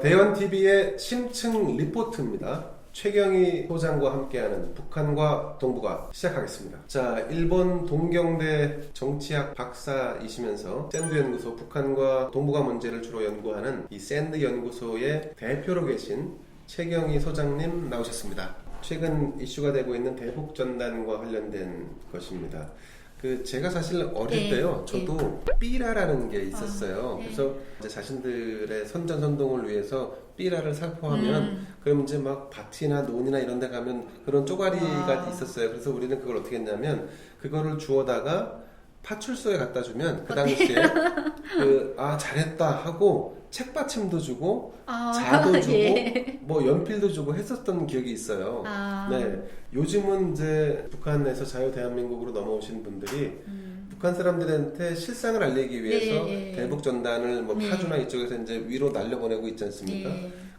대원TV의 심층 리포트입니다. 최경희 소장과 함께하는 북한과 동북아 시작하겠습니다. 자, 일본 동경대 정치학 박사이시면서 샌드연구소 북한과 동북아 문제를 주로 연구하는 이 샌드연구소의 대표로 계신 최경희 소장님 나오셨습니다. 최근 이슈가 되고 있는 대북전단과 관련된 것입니다. 제가 사실 어릴 때요, 저도 삐라라는 게 있었어요. 그래서 이제 자신들의 선전선동을 위해서 삐라를 살포하면 그럼 이제 막 밭이나 논이나 이런 데 가면 그런 쪼가리가 있었어요. 그래서 우리는 그걸 어떻게 했냐면 그거를 주워다가 파출소에 갖다 주면 그 당시에 잘했다 하고 책받침도 주고 자도 주고 뭐 연필도 주고 했었던 기억이 있어요. 네, 요즘은 이제 북한에서 자유 대한민국으로 넘어오신 분들이 북한 사람들한테 실상을 알리기 위해서 대북 전단을 뭐 파주나 이쪽에서 이제 위로 날려보내고 있지 않습니까?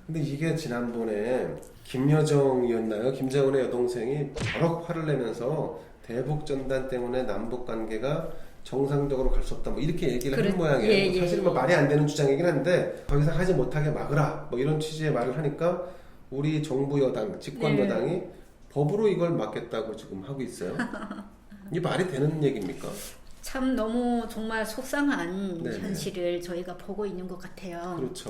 근데 이게 지난번에 김여정이었나요? 김정은의 여동생이 버럭 화를 내면서 대북 전단 때문에 남북 관계가 정상적으로 갈 수 없다 뭐 이렇게 얘기를 한 모양이에요. 사실 뭐 말이 안 되는 주장이긴 한데 더 이상 하지 못하게 막으라 뭐 이런 취지의 말을 하니까 우리 정부 여당, 집권 여당이 법으로 이걸 막겠다고 지금 하고 있어요. 이게 말이 되는 얘기입니까? 참 너무 정말 속상한 현실을 저희가 보고 있는 것 같아요. 그렇죠.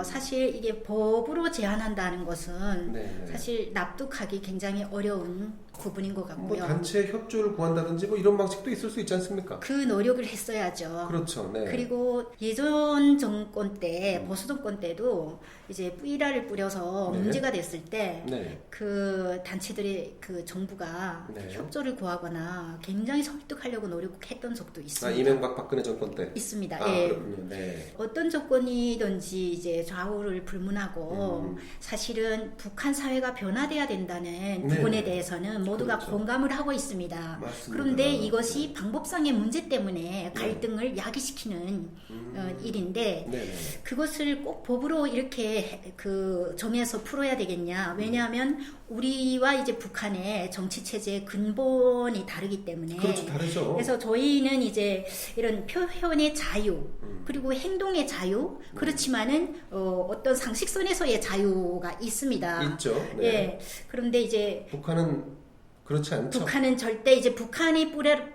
사실 이게 법으로 제한한다는 것은 사실 납득하기 굉장히 어려운 부분인 것 같고요. 뭐 단체 협조를 구한다든지 뭐 이런 방식도 있을 수 있지 않습니까? 그 노력을 했어야죠. 그렇죠. 네. 그리고 예전 정권 때, 보수 정권 때도 이제 뿌이라를 뿌려서 문제가 됐을 때 그 단체들이 그 정부가 협조를 구하거나 굉장히 설득하려고 노력했던 적도 있습니다. 이명박 박근혜 정권 때 있습니다. 그렇군요. 어떤 정권이든지 이제 좌우를 불문하고 사실은 북한 사회가 변화돼야 된다는 부분에 대해서는 모두가 공감을 하고 있습니다. 맞습니다. 그런데 이것이 방법상의 문제 때문에 갈등을 야기시키는 일인데 그것을 꼭 법으로 이렇게 정해서 풀어야 되겠냐? 왜냐하면 우리와 이제 북한의 정치 체제의 근본이 다르기 때문에. 그렇죠, 다르죠. 그래서 저희는 이제 이런 표현의 자유 그리고 행동의 자유 그렇지만은 어떤 상식선에서의 자유가 있습니다. 있죠. 그런데 이제 북한은 그렇지 않죠. 북한은 절대 이제 북한이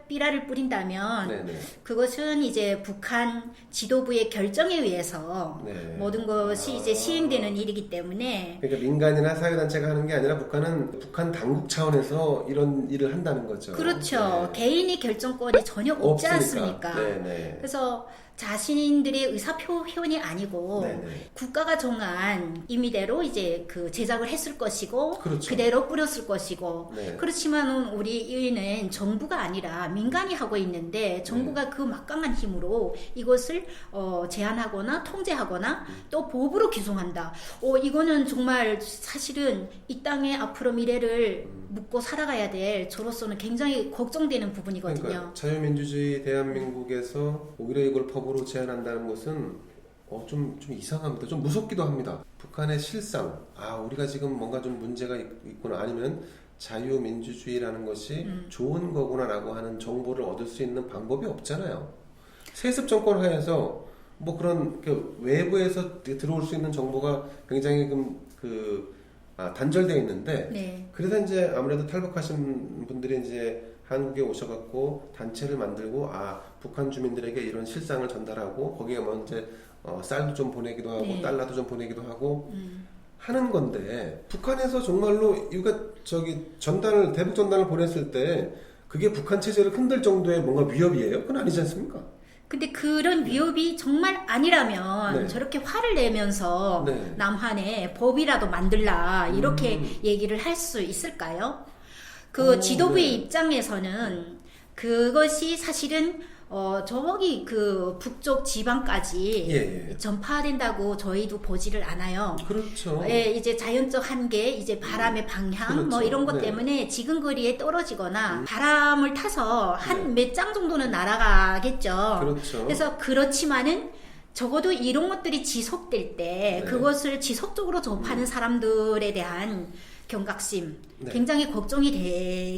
삐라를 뿌린다면 그것은 이제 북한 지도부의 결정에 의해서 모든 것이 이제 시행되는 일이기 때문에. 그러니까 민간이나 사회단체가 하는 게 아니라 북한은 북한 당국 차원에서 이런 일을 한다는 거죠. 그렇죠. 개인의 결정권이 전혀 없지 않습니까? 그래서 자신들의 의사 표현이 아니고 국가가 정한 임의대로 이제 그 제작을 했을 것이고 그대로 뿌렸을 것이고 그렇지만 우리는 정부가 아니라 민간이 하고 있는데 정부가 그 막강한 힘으로 이것을 제한하거나 통제하거나 또 법으로 규정한다. 이거는 정말 사실은 이 땅의 앞으로 미래를 묻고 살아가야 될 저로서는 굉장히 걱정되는 부분이거든요. 그러니까 자유민주주의 대한민국에서 오히려 이걸 법으로 제한한다는 것은 좀 이상합니다. 좀 무섭기도 합니다. 북한의 실상, 우리가 지금 뭔가 좀 문제가 있구나, 아니면 자유민주주의라는 것이 좋은 거구나라고 하는 정보를 얻을 수 있는 방법이 없잖아요. 세습 정권 하에서 뭐 그런 외부에서 들어올 수 있는 정보가 굉장히 단절되어 있는데 그래서 이제 아무래도 탈북하신 분들이 이제 한국에 오셔갖고 단체를 만들고 북한 주민들에게 이런 실상을 전달하고 거기에 뭐 이제 쌀도 좀 보내기도 하고 달러도 좀 보내기도 하고 하는 건데 북한에서 정말로 대북 전단을 보냈을 때 그게 북한 체제를 흔들 정도의 뭔가 위협이에요? 그건 아니지 않습니까? 근데 그런 위협이 정말 아니라면 저렇게 화를 내면서 남한에 법이라도 만들라 이렇게 얘기를 할 수 있을까요? 지도부의 입장에서는 그것이 사실은 저기 북쪽 지방까지 전파된다고 저희도 보지를 않아요. 그렇죠. 이제 자연적 한계, 이제 바람의 방향, 뭐 이런 것 때문에 지금 거리에 떨어지거나 바람을 타서 한 몇 장 정도는 날아가겠죠. 그렇죠. 그래서 그렇지만은 적어도 이런 것들이 지속될 때 그것을 지속적으로 접하는 사람들에 대한 경각심 굉장히 걱정이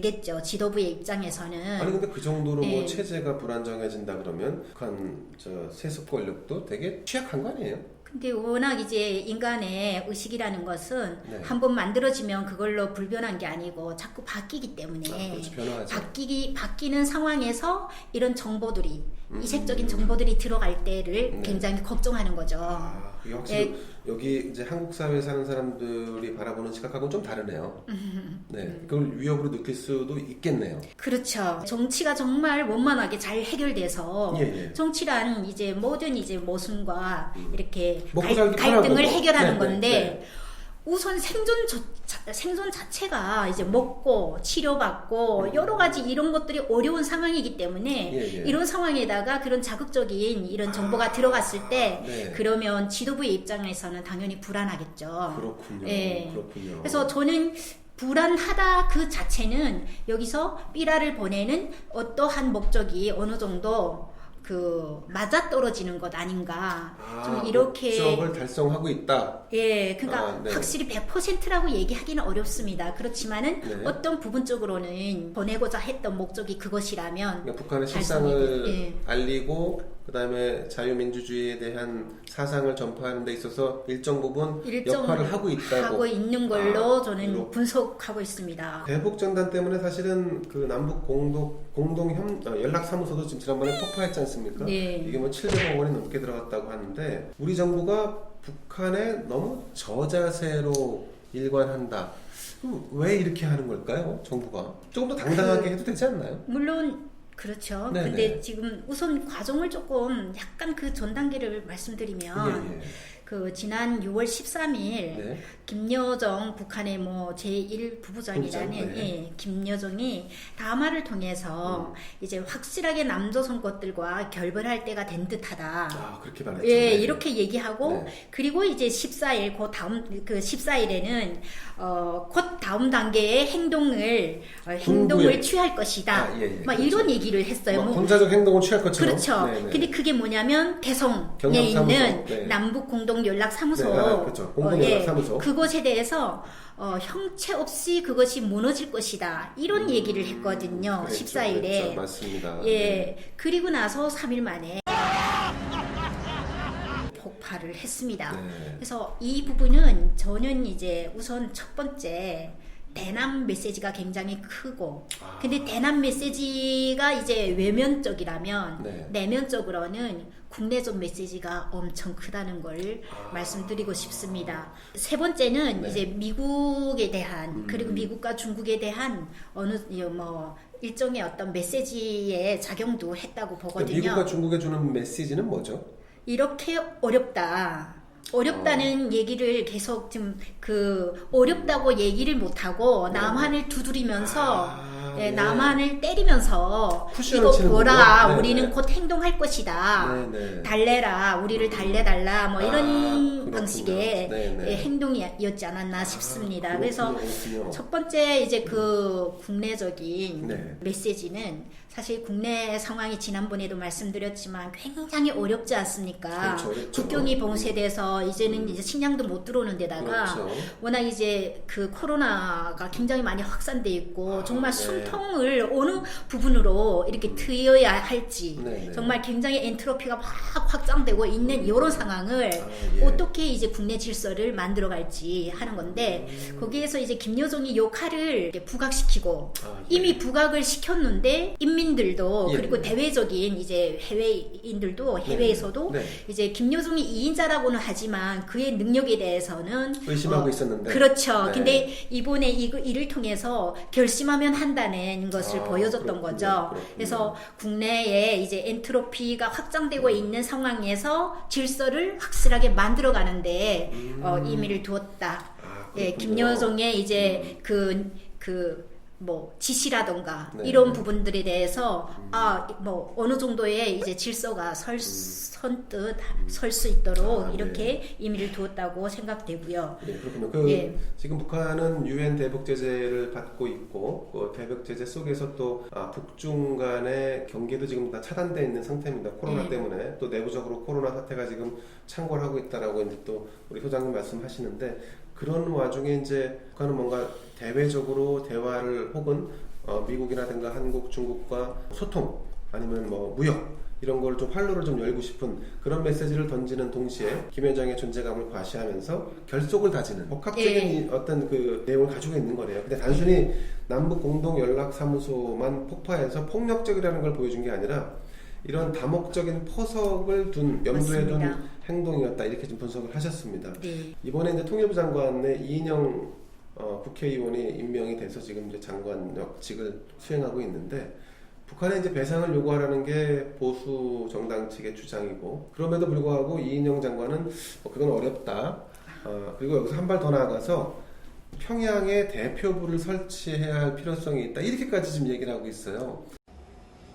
되겠죠. 지도부의 입장에서는. 아니 근데 그 정도로 뭐 체제가 불안정해진다 그러면 북한 세습 권력도 되게 취약한 거 아니에요? 근데 워낙 이제 인간의 의식이라는 것은 네. 한번 만들어지면 그걸로 불변한 게 아니고 자꾸 바뀌기 때문에 그렇죠. 변화하죠. 바뀌는 상황에서 이런 정보들이 이색적인 정보들이 들어갈 때를 네. 굉장히 걱정하는 거죠. 그게 확실히 여기 이제 한국 사회에 사는 사람들이 바라보는 시각하고는 좀 다르네요. 네, 그걸 위협으로 느낄 수도 있겠네요. 그렇죠. 정치가 정말 원만하게 잘 해결돼서 예. 정치란 이제 모든 이제 모순과 이렇게 먹고 살기 갈등을 편하고. 해결하는 네, 건데 네. 우선 생존 자체가 이제 먹고 치료받고 여러 가지 이런 것들이 어려운 상황이기 때문에 예. 이런 상황에다가 그런 자극적인 이런 정보가 들어갔을 때 네. 그러면 지도부의 입장에서는 당연히 불안하겠죠. 그렇군요. 예. 그렇군요. 그래서 저는 불안하다 그 자체는 여기서 삐라를 보내는 어떠한 목적이 어느 정도 그 맞아떨어지는 것 아닌가. 좀 이렇게 목적을 달성하고 있다. 예, 그러니까 네. 확실히 100%라고 얘기하기는 어렵습니다. 그렇지만은 네. 어떤 부분적으로는 보내고자 했던 목적이 그것이라면 그러니까 북한의 달성이 실상을 예. 알리고 그다음에 자유민주주의에 대한 사상을 전파하는 데 있어서 일정 부분 역할을 하고 있다고 하고 있는 걸로 저는 이렇게. 분석하고 있습니다. 대북전단 때문에 사실은 그 남북 공동 연락사무소도 지금 지난번에 폭파했지 않습니까? 네. 이게 뭐 700억 원이 넘게 들어갔다고 하는데 우리 정부가 북한에 너무 저자세로 일관한다. 왜 이렇게 하는 걸까요? 정부가 조금 더 당당하게 해도 되지 않나요? 물론 그렇죠. 네네. 근데 지금 우선 과정을 조금 약간 그 전 단계를 말씀드리면 예. 그 지난 6월 13일 네. 김여정 북한의 뭐 제1 부부장이라는 부부장, 네. 예, 김여정이 담화를 통해서 이제 확실하게 남조선 것들과 결별할 때가 된 듯하다. 그렇게 말했죠. 예, 네. 이렇게 얘기하고 네. 그리고 이제 14일 그 14일에는 곧 다음 단계의 행동을 군부에. 취할 것이다. 예, 막 그렇죠. 이런 얘기를 했어요. 뭐 군사적 행동을 취할 것처럼. 그렇죠. 네네. 근데 그게 뭐냐면 개성에 경남사무소. 있는 네. 남북 공동 연락사무소. 네, 그렇죠. 공동 연락사무소. 그것에 대해서 형체 없이 그것이 무너질 것이다. 이런 얘기를 했거든요. 그랬죠, 14일에. 그랬죠. 맞습니다. 예. 네. 그리고 나서 3일 만에 폭발을 했습니다. 네. 그래서 이 부분은 저는 이제 우선 첫 번째 대남 메시지가 굉장히 크고 근데 대남 메시지가 이제 외면적이라면 네. 내면적으로는 국내적 메시지가 엄청 크다는 걸 말씀드리고 싶습니다. 세 번째는 네. 이제 미국에 대한 그리고 미국과 중국에 대한 어느 뭐 일종의 어떤 메시지의 작용도 했다고 보거든요. 미국과 중국에 주는 메시지는 뭐죠? 이렇게 어렵다는 얘기를 계속 좀 그 어렵다고 얘기를 못하고 남한을 두드리면서 네. 남한을 때리면서 쿠션을 이거 치는 보라 거군요. 우리는 네. 곧 행동할 것이다 네. 달래라 우리를 달래달라 뭐 이런 그렇군요. 방식의 네. 행동이었지 않았나 싶습니다. 그래서 그렇군요. 첫 번째 이제 그 국내적인 네. 메시지는 사실 국내 상황이 지난번에도 말씀드렸지만 굉장히 어렵지 않습니까? 그렇죠, 어렵죠. 국경이 봉쇄돼서 이제는 이제 식량도 못 들어오는 데다가 그렇죠. 워낙 이제 그 코로나가 굉장히 많이 확산돼 있고 정말 네. 숨통을 어느 부분으로 이렇게 트여야 할지 네. 정말 굉장히 엔트로피가 막 확장되고 있는 이런 상황을 예. 어떻게 이제 국내 질서를 만들어갈지 하는 건데 거기에서 이제 김여정이 역할을 이렇게 부각시키고 예. 이미 부각을 시켰는데 인민들도 예. 그리고 대외적인 이제 해외인들도 해외에서도 네. 이제 김여정이 2인자라고는 하지만 그의 능력에 대해서는 의심하고 있었는데. 그렇죠. 네. 근데 이번에 이를 통해서 결심하면 한다는 것을 보여줬던 그렇군요. 거죠. 그렇군요. 그래서 국내에 이제 엔트로피가 확장되고 있는 상황에서 질서를 확실하게 만들어가는데 의미를 두었다. 예, 그렇군요. 김여정의 이제 뭐 지시라던가 네. 이런 부분들에 대해서 뭐 어느 정도의 이제 질서가 선뜻 설 수 있도록 이렇게 의미를 두었다고 생각되고요. 네, 그렇군요. 예. 지금 북한은 유엔 대북 제재를 받고 있고 그 대북 제재 속에서 또 북중 간의 경계도 지금 다 차단되어 있는 상태입니다. 코로나 때문에 또 내부적으로 코로나 사태가 지금 창궐하고 있다라고 이제 또 우리 소장님 말씀하시는데 그런 와중에 이제 북한은 뭔가 대외적으로 대화를 혹은 미국이라든가 한국, 중국과 소통 아니면 뭐 무역 이런 걸 좀 활로를 좀 열고 싶은 그런 메시지를 던지는 동시에 김 회장의 존재감을 과시하면서 결속을 다지는 복합적인 어떤 그 내용을 가지고 있는 거네요. 근데 단순히 남북 공동 연락 사무소만 폭파해서 폭력적이라는 걸 보여준 게 아니라 이런 다목적인 포석을 둔 염두에 둔 맞습니다. 행동이었다 이렇게 좀 분석을 하셨습니다. 네. 이번에 이제 통일부 장관의 이인영 국회의원이 임명이 돼서 지금 이제 장관직을 수행하고 있는데 북한에 이제 배상을 요구하라는 게 보수 정당 측의 주장이고 그럼에도 불구하고 이인영 장관은 그건 어렵다. 그리고 여기서 한 발 더 나아가서 평양에 대표부를 설치해야 할 필요성이 있다. 이렇게까지 지금 얘기를 하고 있어요.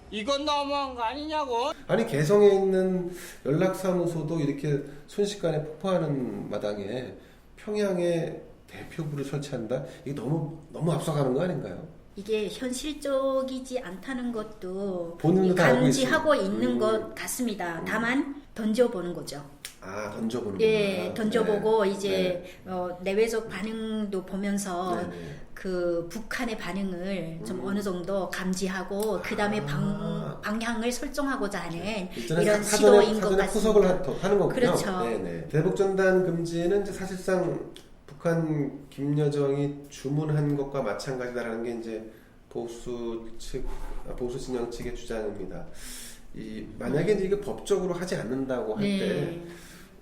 이건 너무한 거 아니냐고. 아니 개성에 있는 연락사무소도 이렇게 순식간에 폭파하는 마당에 평양에 대표부를 설치한다? 이게 너무 앞서가는 거 아닌가요? 이게 현실적이지 않다는 것도 본인도 다 알고 감지하고 있는 것 같습니다. 다만 던져보는 거죠. 던져보는 예, 거구나. 던져보고 네. 이제 내외적 반응도 보면서 네. 그 북한의 반응을 좀 어느 정도 감지하고 그 다음에 방향을 설정하고자 하는 이런 시도인 것 사전에 같습니다. 포석을 하는 거군요. 그렇죠. 네네. 대북전단 금지는 이제 사실상 북한 김여정이 주문한 것과 마찬가지다라는 게 이제 보수 진영 측의 주장입니다. 만약에 이제 이게 법적으로 하지 않는다고 할 때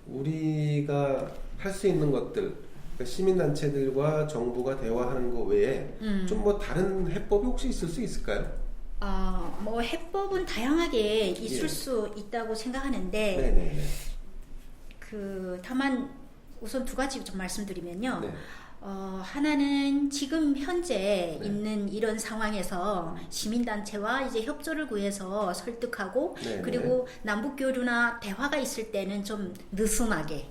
우리가 할 수 있는 것들 그러니까 시민단체들과 정부가 대화하는 거 외에 좀 뭐 다른 해법이 혹시 있을 수 있을까요? 뭐 해법은 다양하게 있을 수 있다고 생각하는데 네네. 다만 우선 두 가지 좀 말씀드리면요. 네. 하나는 지금 현재 있는 이런 상황에서 시민단체와 이제 협조를 구해서 설득하고 그리고 남북 교류나 대화가 있을 때는 좀 느슨하게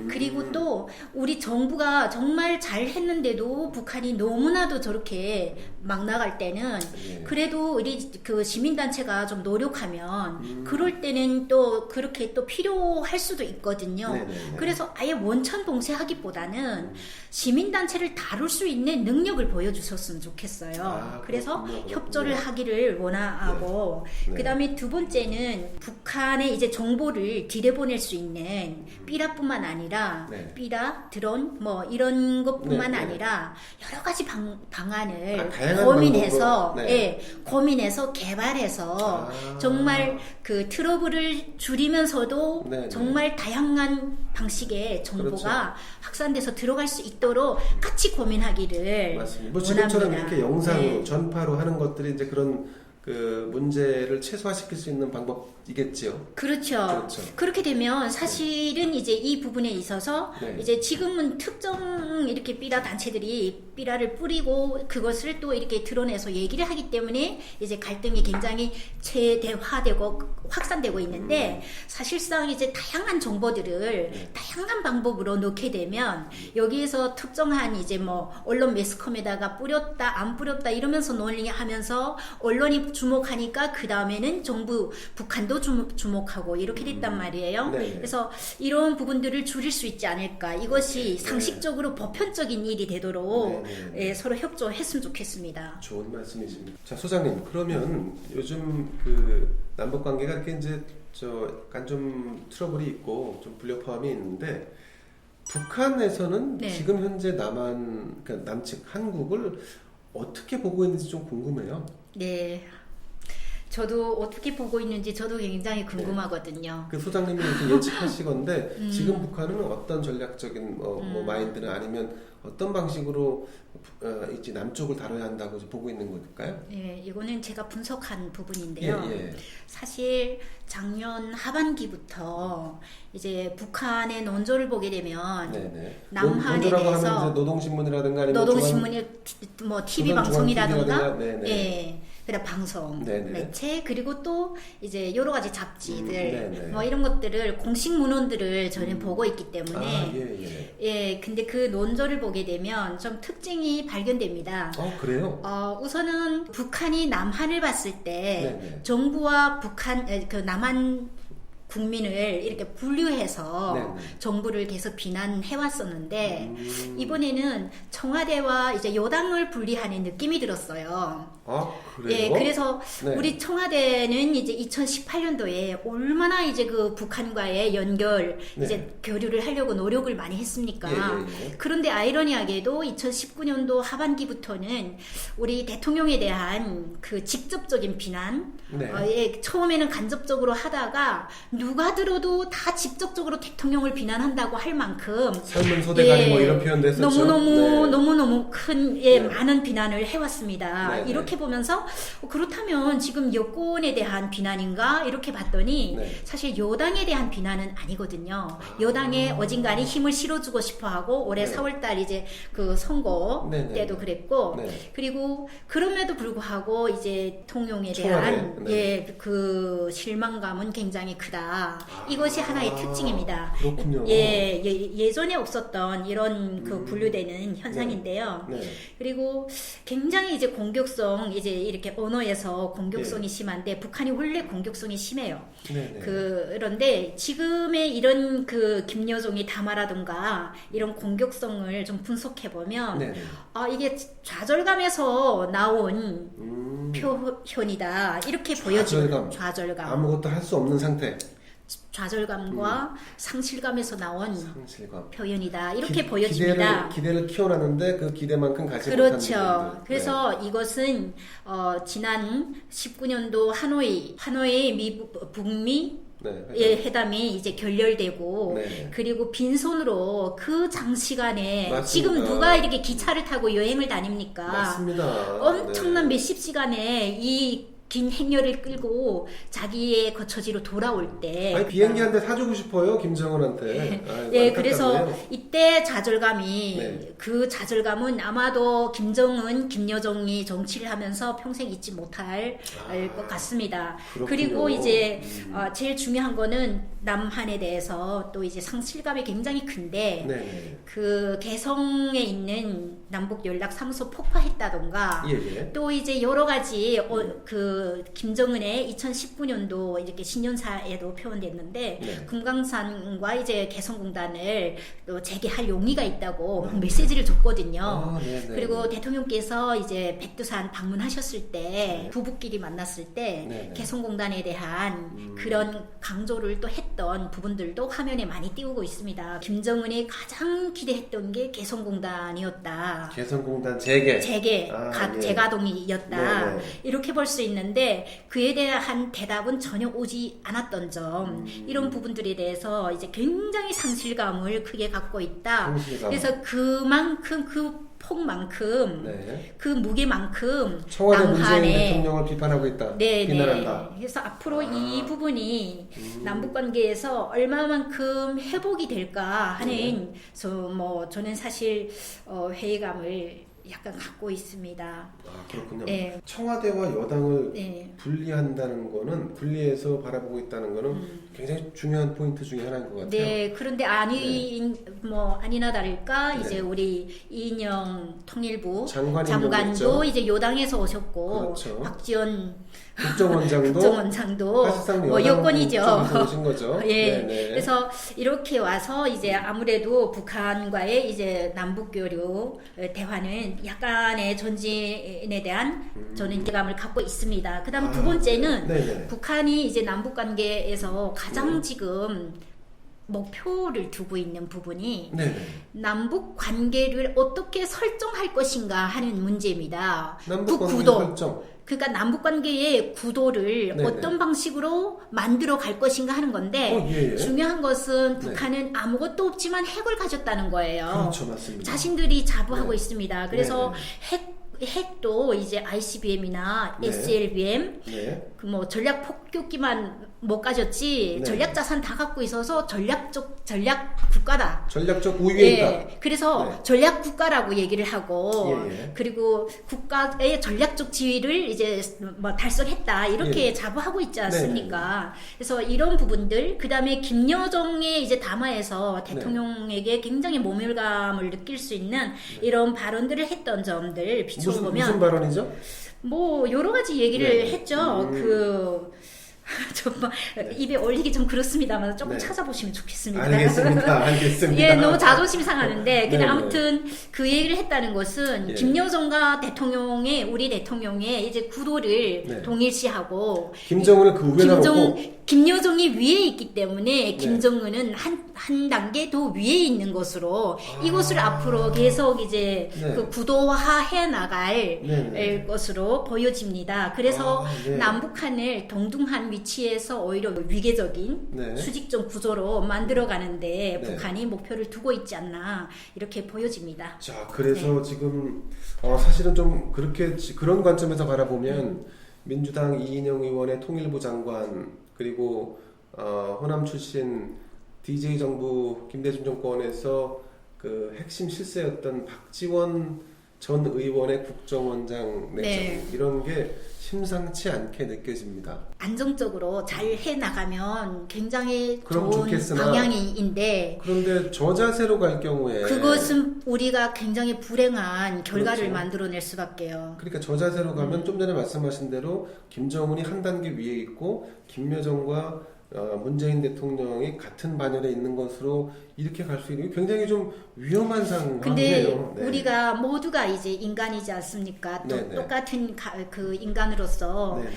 그리고 또 우리 정부가 정말 잘 했는데도 북한이 너무나도 저렇게 막 나갈 때는 그래도 우리 그 시민단체가 좀 노력하면 그럴 때는 또 그렇게 또 필요할 수도 있거든요. 그래서 아예 원천봉쇄하기보다는 시민단체를 다룰 수 있는 능력을 보여주셨으면 좋겠어요. 그래서 협조를 하기를 원하고 그 다음에 두 번째는 북한의 이제 정보를 들여보낼 수 있는 삐라뿐만 아니라 삐라, 드론 뭐 이런 것뿐만 아니라 여러 가지 방안을 고민해서 고민해서 개발해서 정말 그 트러블을 줄이면서도 정말 다양한 방식의 정보가 확산돼서 들어갈 수 있도록 같이 고민하기를 맞습니다. 뭐 지금처럼 원합니다. 이렇게 영상으로 전파로 하는 것들이 이제 그런 그 문제를 최소화시킬 수 있는 방법이겠지요. 그렇죠. 그렇게 되면 사실은 이제 이 부분에 있어서 이제 지금은 특정 이렇게 삐라 단체들이 삐라를 뿌리고 그것을 또 이렇게 드러내서 얘기를 하기 때문에 이제 갈등이 굉장히 최대화되고 확산되고 있는데 사실상 이제 다양한 정보들을 다양한 방법으로 넣게 되면 여기에서 특정한 이제 뭐 언론 매스컴에다가 뿌렸다 안 뿌렸다 이러면서 논의하면서 언론이 주목하니까 그 다음에는 정부 북한도 주목하고 이렇게 됐단 말이에요. 그래서 이런 부분들을 줄일 수 있지 않을까. 이것이 상식적으로 보편적인 일이 되도록 서로 협조했으면 좋겠습니다. 좋은 말씀이십니다. 자, 소장님, 그러면 요즘 그 남북 관계가 이렇게 이제 약간 좀 트러블이 있고 좀 불협화음이 있는데 북한에서는 지금 현재 그러니까 남측 한국을 어떻게 보고 있는지 좀 궁금해요. 네. 저도 어떻게 보고 있는지 저도 굉장히 궁금하거든요. 그 소장님이 이렇게 예측하시건데 지금 북한은 어떤 전략적인 뭐 마인드나 아니면 어떤 방식으로 이제 남쪽을 다뤄야 한다고 보고 있는 걸까요? 네, 이거는 제가 분석한 부분인데요. 사실 작년 하반기부터 이제 북한의 논조를 보게 되면 남한에 대해서 노동신문이라든가 아니면 노동신문이 뭐 TV 방송이라든가 그다음 방송, 매체 그리고 또 이제 여러 가지 잡지들 뭐 이런 것들을 공식 문헌들을 저는 보고 있기 때문에 근데 그 논조를 보게 되면 좀 특징이 발견됩니다. 그래요? 우선은 북한이 남한을 봤을 때 정부와 북한 그 남한 국민을 이렇게 분류해서 네네. 정부를 계속 비난해 왔었는데 이번에는 청와대와 이제 여당을 분리하는 느낌이 들었어요. 아, 그래요? 예, 그래서 네. 우리 청와대는 이제 2018년도에 얼마나 이제 그 북한과의 연결, 네. 이제 교류를 하려고 노력을 많이 했습니까? 예. 그런데 아이러니하게도 2019년도 하반기부터는 우리 대통령에 대한 그 직접적인 비난, 네. 예, 처음에는 간접적으로 하다가 누가 들어도 다 직접적으로 대통령을 비난한다고 할 만큼 삶은 소대가리 뭐 이런 표현도 했었죠. 너무너무 큰 예, 네. 많은 비난을 해왔습니다. 네, 네. 이렇게 보면서 그렇다면 지금 여권에 대한 비난인가 이렇게 봤더니 네. 사실 여당에 대한 비난은 아니거든요. 여당에 어딘가에 힘을 실어주고 싶어하고 올해 네. 4월달 이제 그 선거 네, 네. 때도 그랬고 네. 그리고 그럼에도 불구하고 이제 대통령에 청와대. 대한 네. 예, 그 실망감은 굉장히 크다. 이것이 하나의 특징입니다. 그렇군요. 예전에 없었던 이런 그 분류되는 현상인데요. 네. 그리고 굉장히 이제 공격성, 이제 이렇게 언어에서 공격성이 심한데 북한이 원래 공격성이 심해요. 네. 그런데 지금의 이런 그 김여종이 담화라든가 이런 공격성을 좀 분석해 보면 네. 아 이게 좌절감에서 나온 표현이다 이렇게 보여지는 좌절감. 아무것도 할 수 없는 상태. 좌절감과 상실감에서 나온 상실감. 표현이다 이렇게 보여집니다. 기대를 키워놨는데 그 기대만큼 가지 그렇죠. 못한 부분들. 그래서 이것은 지난 19년도 하노이 북미 예, 회담이 이제 결렬되고 네. 그리고 빈손으로 그 장시간에 맞습니다. 지금 누가 이렇게 기차를 타고 여행을 다닙니까? 맞습니다. 엄청난 네. 몇십 시간에 이 긴 행렬을 끌고 자기의 거처지로 돌아올 때 아니, 비행기 한 대 사주고 싶어요 김정은한테. 예, 그래서 이때 좌절감이 네. 그 좌절감은 아마도 김정은, 김여정이 정치를 하면서 평생 잊지 못할 것 같습니다. 그렇군요. 그리고 이제 제일 중요한 거는 남한에 대해서 또 이제 상실감이 굉장히 큰데 네. 그 개성에 있는 남북 연락 사무소 폭파했다던가 예. 또 이제 여러 가지 그 김정은의 2019년도 이렇게 신년사에도 표현됐는데 네. 금강산과 이제 개성공단을 또 재개할 용의가 있다고 막 메시지를 줬거든요. 그리고 대통령께서 이제 백두산 방문하셨을 때 부부끼리 만났을 때 개성공단에 대한 그런 강조를 또 했던 부분들도 화면에 많이 띄우고 있습니다. 김정은이 가장 기대했던 게 개성공단이었다. 개성공단 재개. 재가동이었다. 이렇게 볼 수 있는데 그에 대한 대답은 전혀 오지 않았던 점 이런 부분들에 대해서 이제 굉장히 상실감을 크게 갖고 있다. 그래서 그만큼 그 폭만큼 그 무게만큼 청와대 문재인 대통령을 비판하고 있다. 비난한다. 그래서 앞으로 이 부분이 남북 관계에서 얼마만큼 회복이 될까 하는 저는 사실 회의감을 약간 갖고 있습니다. 아, 그렇군요. 네. 청와대와 여당을 분리한다는 거는 분리해서 바라보고 있다는 거는 굉장히 중요한 포인트 중에 하나인 것 같아요. 네, 그런데 아니나 다를까 이제 우리 이인영 통일부 장관도 이제 여당에서 오셨고 그렇죠. 박지원 국정원장도 사실상 여권이죠. 오신 거죠. 그래서 이렇게 와서 이제 아무래도 북한과의 이제 남북 교류 대화는 약간의 전진에 대한 저는 기대감을 갖고 있습니다. 그다음 두 번째는 북한이 이제 남북 관계에서 가장 지금 목표를 두고 있는 부분이 남북 관계를 어떻게 설정할 것인가 하는 문제입니다. 남북 관계 설정. 그러니까 남북 관계의 구도를 어떤 방식으로 만들어 갈 것인가 하는 건데 중요한 것은 북한은 아무것도 없지만 핵을 가졌다는 거예요. 그렇죠, 맞습니다. 자신들이 자부하고 있습니다. 그래서 핵도 이제 ICBM이나 SLBM 그 전략 폭격기만 못 가졌지 전략 자산 다 갖고 있어서 전략 국가다. 전략적 우위에 있다. 그래서 전략 국가라고 얘기를 하고 그리고 국가의 전략적 지위를 이제 달성했다 이렇게 자부하고 있지 않습니까? 그래서 이런 부분들 그다음에 김여정의 이제 담화에서 대통령에게 굉장히 모멸감을 느낄 수 있는 이런 발언들을 했던 점들 비춰보면 무슨 발언이죠? 여러 가지 얘기를 했죠. 정말 입에 올리기 좀 그렇습니다만 조금 네. 찾아보시면 좋겠습니다. 알겠습니다. 예, 너무 자존심 상하는데 그냥 네네. 아무튼 그 얘기를 했다는 것은 예. 김여정과 우리 대통령의 이제 구도를 네. 동일시하고 김정은을 그 위에다 놓고 김여정이 위에 있기 때문에 네. 김정은은 한 단계 더 위에 있는 것으로 이것을 앞으로 계속 이제 네. 그 구도화해 나갈 네네. 것으로 보여집니다. 그래서 네. 남북한을 동등한 위치에서 오히려 위계적인 네. 수직적 구조로 만들어가는데 네. 북한이 목표를 두고 있지 않나 이렇게 보여집니다. 자, 그래서 네. 지금 사실은 좀 그런 관점에서 바라보면 민주당 이인영 의원의 통일부 장관 그리고 호남 출신 DJ 정부 김대중 정권에서 그 핵심 실세였던 박지원 전 의원의 국정원장 내정 네. 이런 게 심상치 않게 느껴집니다. 안정적으로 잘 해나가면 굉장히 그럼 좋은 좋겠으나 방향인데 그런데 저 자세로 갈 경우에 그것은 우리가 굉장히 불행한 결과를 그렇죠. 만들어낼 수밖에요. 그러니까 저 자세로 가면 좀 전에 말씀하신 대로 김정은이 한 단계 위에 있고 김여정과 문재인 대통령이 같은 반열에 있는 것으로 이렇게 갈 수 있는 게 굉장히 좀 위험한 근데 상황이에요. 네. 우리가 모두가 이제 인간이지 않습니까? 또 네네. 똑같은 그 인간으로서 네네.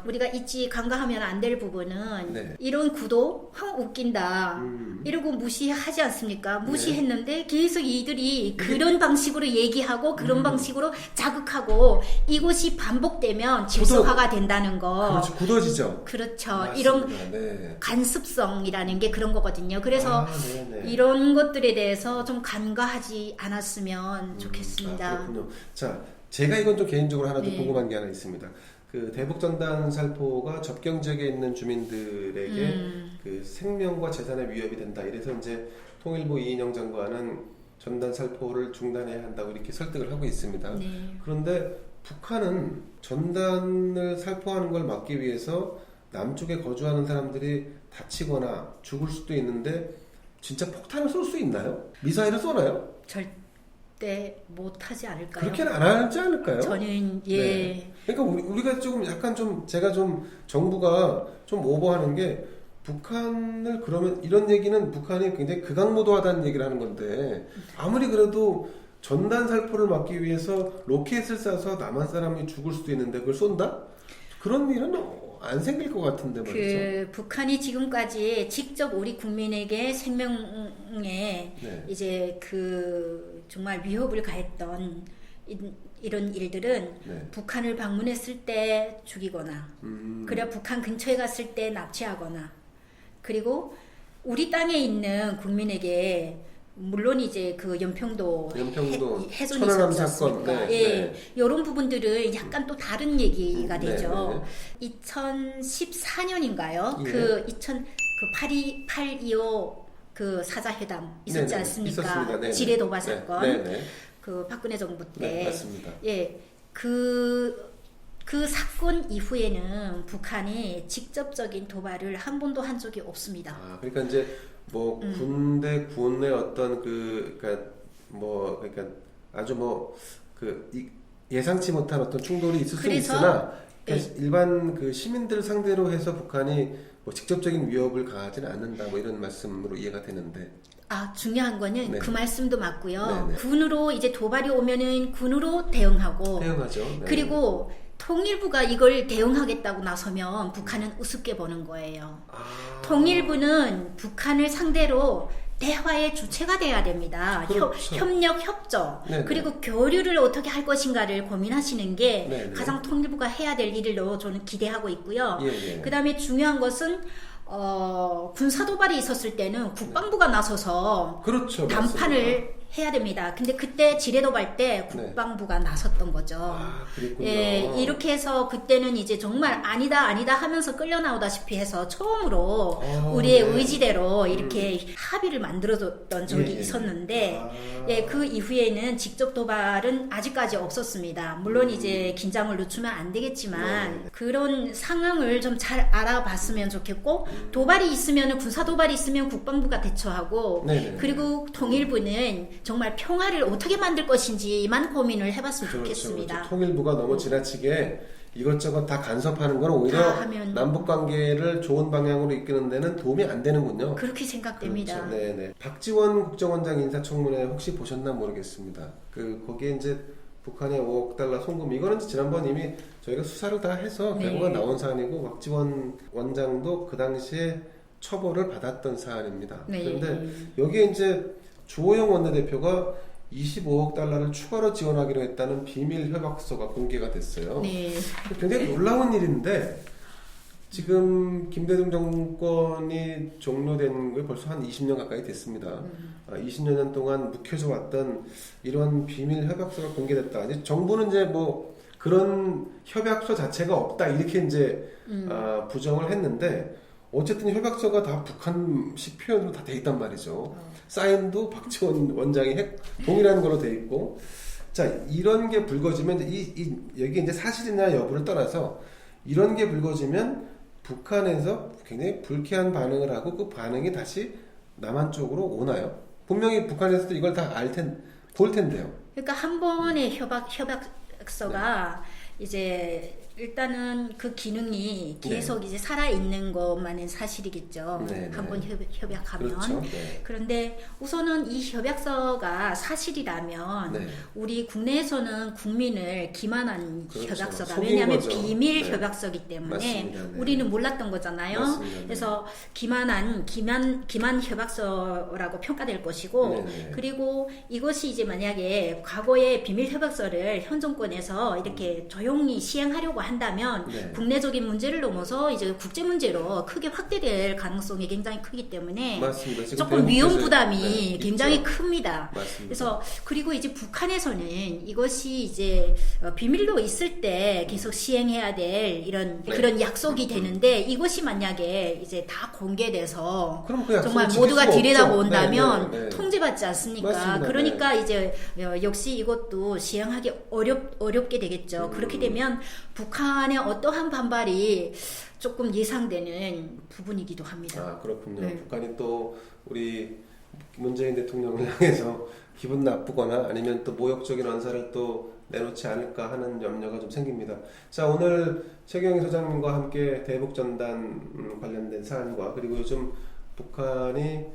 우리가 잊지 간과하면 안 될 부분은 네. 이런 구도 웃긴다 이러고 무시하지 않습니까? 무시했는데 계속 이들이 그런 방식으로 얘기하고 그런 방식으로 자극하고 이것이 반복되면 질서화가 된다는 거. 그렇죠. 굳어지죠. 그렇죠. 맞습니다. 이런 네. 간습성이라는 게 그런 거거든요. 그래서 네네. 이런 것들에 대해서 좀 간과하지 않았으면 좋겠습니다. 그렇군요. 자, 제가 이건 좀 개인적으로 하나 좀 네. 궁금한 게 하나 있습니다. 그 대북전단 살포가 접경 지역에 있는 주민들에게 그 생명과 재산의 위협이 된다. 이래서 이제 통일부 이인영 장관은 전단 살포를 중단해야 한다고 이렇게 설득을 하고 있습니다. 네. 그런데 북한은 전단을 살포하는 걸 막기 위해서 남쪽에 거주하는 사람들이 다치거나 죽을 수도 있는데 진짜 폭탄을 쏠 수 있나요? 미사일을 쏘나요? 절대 못하지 않을까요? 그렇게는 안 하지 않을까요? 저는 네. 그러니까 우리가 조금 약간 좀 제가 좀 정부가 좀 오버하는 게 북한을 그러면 이런 얘기는 북한이 굉장히 극악무도하다는 얘기를 하는 건데 아무리 그래도 전단 살포를 막기 위해서 로켓을 쏴서 남한 사람이 죽을 수도 있는데 그걸 쏜다? 그런 일은 안 생길 것 같은데 말이죠. 그 북한이 지금까지 직접 우리 국민에게 생명에 네. 이제 그 정말 위협을 가했던 이런 일들은 네. 북한을 방문했을 때 죽이거나 그래 북한 근처에 갔을 때 납치하거나 그리고 우리 땅에 있는 국민에게 물론 이제 그 연평도 해전이 천안함 있었지 사건, 않습니까? 네, 예, 네. 이런 부분들은 약간 또 다른 얘기가 네, 되죠. 2014년인가요? 예. 그 8.25 그 사자회담 있었지 네네, 않습니까? 있었습니다. 네네. 지뢰 도발 사건. 네네. 그 박근혜 정부 때. 네, 맞습니다. 예, 그 사건 이후에는 북한이 직접적인 도발을 한 번도 한 적이 없습니다. 그러니까 이제 뭐 군대 군의 어떤 그러니까 아주 예상치 못한 어떤 충돌이 있을 수 있으나 일반 그 시민들 상대로 해서 북한이 뭐 직접적인 위협을 가하지는 않는다 뭐 이런 말씀으로 이해가 되는데. 중요한 거는 네. 그 말씀도 맞고요. 네네. 군으로 이제 도발이 오면은 군으로 대응하고. 대응하죠. 네. 그리고 통일부가 이걸 대응하겠다고 나서면 북한은 우습게 보는 거예요. 통일부는 북한을 상대로 대화의 주체가 돼야 됩니다. 그렇죠. 협력, 협조, 네네. 그리고 교류를 어떻게 할 것인가를 고민하시는 게 네네. 가장 통일부가 해야 될 일로 저는 기대하고 있고요. 예. 그 다음에 중요한 것은 군사 도발이 있었을 때는 국방부가 나서서 그렇죠. 담판을 맞습니다. 해야 됩니다. 근데 그때 지뢰 도발 때 국방부가 나섰던 거죠. 그랬군요. 예, 이렇게 해서 그때는 이제 정말 아니다 하면서 끌려 나오다시피 해서 처음으로 우리의 네. 의지대로 이렇게 합의를 만들어줬던 적이 있었는데 그 이후에는 직접 도발은 아직까지 없었습니다. 물론 이제 긴장을 늦추면 안 되겠지만 그런 상황을 좀 잘 알아봤으면 좋겠고 도발이 있으면 군사 도발이 있으면 국방부가 대처하고 그리고 통일부는 정말 평화를 어떻게 만들 것인지만 고민을 해봤으면 좋겠습니다. 그렇죠. 통일부가 너무 지나치게 이것저것 다 간섭하는 건 오히려 남북 관계를 좋은 방향으로 이끄는 데는 도움이 안 되는군요. 그렇게 생각됩니다. 그렇죠. 네네. 박지원 국정원장 인사청문회 혹시 보셨나 모르겠습니다. 거기에 이제 북한의 5억 달러 송금, 이거는 지난번 이미 저희가 수사를 다 해서 결과가 나온 사안이고, 박지원 원장도 그 당시에 처벌을 받았던 사안입니다. 그런데 여기에 이제 주호영 원내대표가 25억 달러를 추가로 지원하기로 했다는 비밀 협약서가 공개가 됐어요. 굉장히 놀라운 일인데, 지금 김대중 정권이 종료된 게 벌써 한 20년 가까이 됐습니다. 20년 동안 묵혀져 왔던 이런 비밀 협약서가 공개됐다. 이제 정부는 이제 뭐 그런 협약서 자체가 없다 이렇게 이제 부정을 했는데, 어쨌든 협약서가 다 북한식 표현으로 다 돼 있단 말이죠. 사인도 박지원 원장이 동일한 걸로 돼 있고, 자, 이런 게 불거지면 여기 이제 사실이냐 여부를 떠나서 이런 게 불거지면 북한에서 굉장히 불쾌한 반응을 하고, 그 반응이 다시 남한 쪽으로 오나요? 분명히 북한에서도 이걸 다 볼 텐데요. 그러니까 한 번의 협약서가 이제 일단은 그 기능이 계속 이제 살아있는 것만은 사실이겠죠. 한 번 협약하면. 그렇죠. 그런데 우선은 이 협약서가 사실이라면 우리 국내에서는 국민을 기만한 협약서다. 왜냐하면 비밀 협약서기 때문에 우리는 몰랐던 거잖아요. 그래서 기만 협약서라고 평가될 것이고, 그리고 이것이 이제 만약에 과거의 비밀 협약서를 현 정권에서 이렇게 조용히 시행하려고 한다면 국내적인 문제를 넘어서 이제 국제 문제로 크게 확대될 가능성이 굉장히 크기 때문에 조금 위험 부담이 굉장히 큽니다. 그래서 그리고 이제 북한에서는 이것이 이제 비밀로 있을 때 계속 시행해야 될 그런 약속이 되는데, 이것이 만약에 이제 다 공개돼서 정말 모두가 들여다본다면 통제받지 않습니까? 그러니까 이제 역시 이것도 시행하기 어렵게 되겠죠. 그렇게 되면 북한의 어떠한 반발이 조금 예상되는 부분이기도 합니다. 그렇군요. 북한이 또 우리 문재인 대통령을 향해서 기분 나쁘거나 아니면 또 모욕적인 언사를 또 내놓지 않을까 하는 염려가 좀 생깁니다. 자, 오늘 최경희 소장님과 함께 대북전단 관련된 사안과, 그리고 요즘 북한이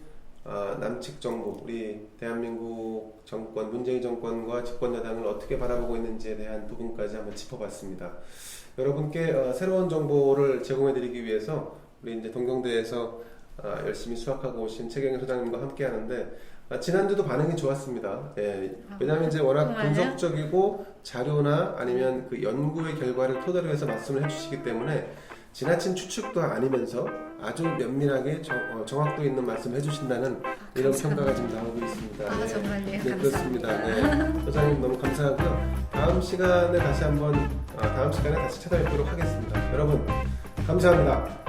남측 정부, 우리 대한민국 정권, 문재인 정권과 집권 여당을 어떻게 바라보고 있는지에 대한 부분까지 한번 짚어봤습니다. 여러분께 새로운 정보를 제공해드리기 위해서 우리 이제 동경대에서 열심히 수학하고 오신 최경희 소장님과 함께하는데, 지난주도 반응이 좋았습니다. 왜냐하면 이제 워낙 분석적이고 자료나 아니면 그 연구의 결과를 토대로 해서 말씀을 해주시기 때문에 지나친 추측도 아니면서 아주 면밀하게 정확도 있는 말씀을 해주신다는 이런 평가가 지금 나오고 있습니다. 정말요? 그렇습니다. 소장님 너무 감사하고요. 다음 시간에 다시 찾아뵙도록 하겠습니다. 여러분 감사합니다.